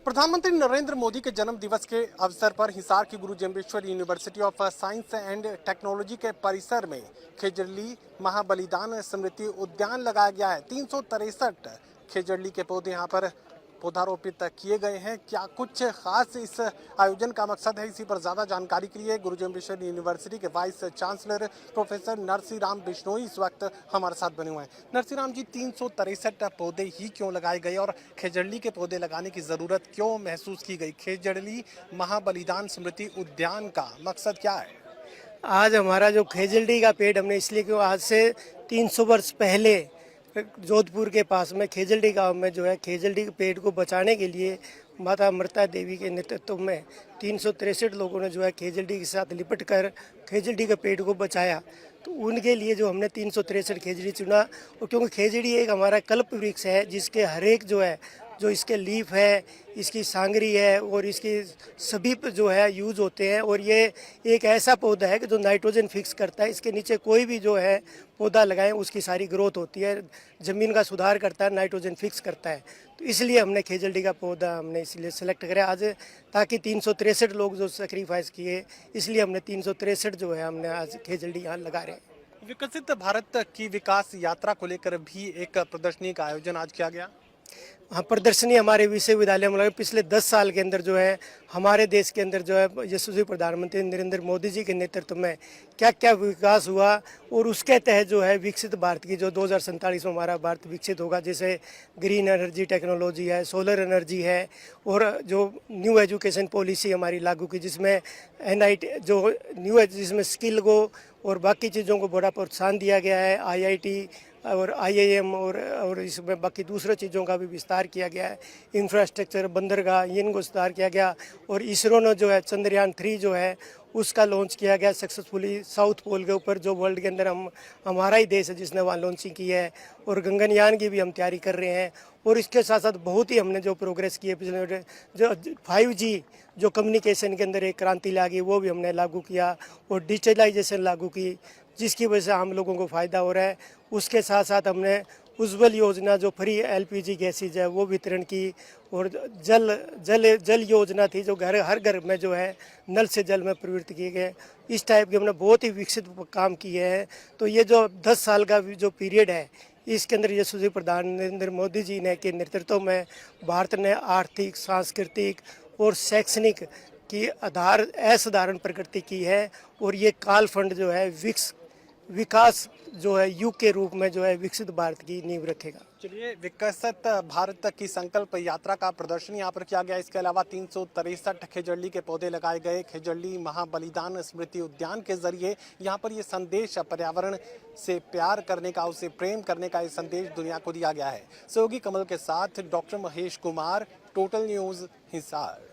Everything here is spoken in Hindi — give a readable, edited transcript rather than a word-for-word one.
प्रधानमंत्री नरेंद्र मोदी के जन्म दिवस के अवसर पर हिसार की गुरु Jambheshwar university of science and technology के परिसर में खेजड़ली महाबलिदान स्मृति उद्यान लगाया गया है। 363 खेजड़ली के पौधे यहाँ पर पौधारोपित किए गए हैं। क्या कुछ खास इस आयोजन का मकसद है, इसी पर ज्यादा जानकारी के लिए गुरु जम्बेश्वर यूनिवर्सिटी के vice chancellor professor Narsi Ram Bishnoi इस वक्त हमारे साथ बने हुए हैं। नरसी राम जी, 363 पौधे ही क्यों लगाए गए और खेजड़ली के पौधे लगाने की जरूरत क्यों महसूस की गई? खेजड़ली महाबलिदान स्मृति उद्यान का मकसद क्या है? आज हमारा जो खेजड़ली का पेड़ हमने इसलिए क्यों, आज से 300 वर्ष पहले जोधपुर के पास में खेजड़ली गांव में जो है खेजड़ली के पेड़ को बचाने के लिए माता अमृता देवी के नेतृत्व में 363 लोगों ने जो है खेजड़ली के साथ लिपट कर खेजड़ली के पेड़ को बचाया। तो उनके लिए जो हमने 363 खेजड़ी चुना, और क्योंकि खेजड़ी एक हमारा कल्प वृक्ष है जिसके हर एक जो है, जो इसके लीफ है, इसकी सांगरी है और इसकी सभी जो है यूज होते हैं। और ये एक ऐसा पौधा है कि जो नाइट्रोजन फिक्स करता है। इसके नीचे कोई भी जो है पौधा लगाएं उसकी सारी ग्रोथ होती है, ज़मीन का सुधार करता है, नाइट्रोजन फिक्स करता है। तो इसलिए हमने खेजड़ी का पौधा हमने इसलिए सेलेक्ट करा आज, ताकि 363 लोग जो सेक्रीफाइस किए, इसलिए हमने 363 जो है हमने आज खेजड़ी यहाँ लगा रहे हैं। विकसित भारत की विकास यात्रा को लेकर भी एक प्रदर्शनी का आयोजन आज किया गया। हाँ, प्रदर्शनी हमारे विश्वविद्यालय में लगे। पिछले 10 साल के अंदर जो है हमारे देश के अंदर जो है यशस्वी प्रधानमंत्री नरेंद्र मोदी जी के नेतृत्व में क्या क्या विकास हुआ, और उसके तहत जो है विकसित भारत की जो 2047 में हमारा भारत विकसित होगा, जैसे ग्रीन एनर्जी टेक्नोलॉजी है, सोलर एनर्जी है, और जो न्यू एजुकेशन पॉलिसी हमारी लागू की जिसमें NIT जो न्यू जिसमें स्किल को और बाकी चीज़ों को बड़ा प्रोत्साहन दिया गया है। IIT और IIM और इसमें बाकी दूसरे चीज़ों का भी विस्तार किया गया है। इंफ्रास्ट्रक्चर, बंदरगाह, इनको विस्तार किया गया। और इसरो ने जो है चंद्रयान 3 जो है उसका लॉन्च किया गया सक्सेसफुली साउथ पोल के ऊपर, जो वर्ल्ड के अंदर हमारा ही देश है जिसने वहाँ लॉन्चिंग की है। और गगनयान की भी हम तैयारी कर रहे हैं। और इसके साथ साथ बहुत ही हमने जो प्रोग्रेस की है पिछले, जो 5G जो कम्युनिकेशन के अंदर एक क्रांति ला गई, वो भी हमने लागू किया, और डिजिटलाइजेशन लागू की, जिसकी वजह से हम लोगों को फ़ायदा हो रहा है। उसके साथ साथ हमने उज्ज्वल योजना जो फ्री LPG गैसेज है वो वितरण की, और जल योजना थी जो हर घर में जो है नल से जल में प्रवृत्त किए गए। इस टाइप के हमने बहुत ही विकसित काम किए हैं। तो ये जो 10 साल का जो पीरियड है, इसके अंदर यशस्वी प्रधानमंत्री नरेंद्र मोदी जी ने के नेतृत्व में भारत ने आर्थिक, सांस्कृतिक और शैक्षणिक की असाधारण प्रगति की है। और ये काल फंड जो है विकास जो है युग के रूप में जो है विकसित भारत की नींव रखेगा। चलिए, विकसित भारत की संकल्प यात्रा का प्रदर्शन यहाँ पर किया गया। इसके अलावा 363 खेजड़ली के पौधे लगाए गए। खेजड़ली महाबलिदान स्मृति उद्यान के जरिए यहाँ पर ये संदेश पर्यावरण से प्यार करने का, उसे प्रेम करने का ये संदेश दुनिया को दिया गया है। सहयोगी कमल के साथ doctor Mahesh Kumar, total news, Hisar.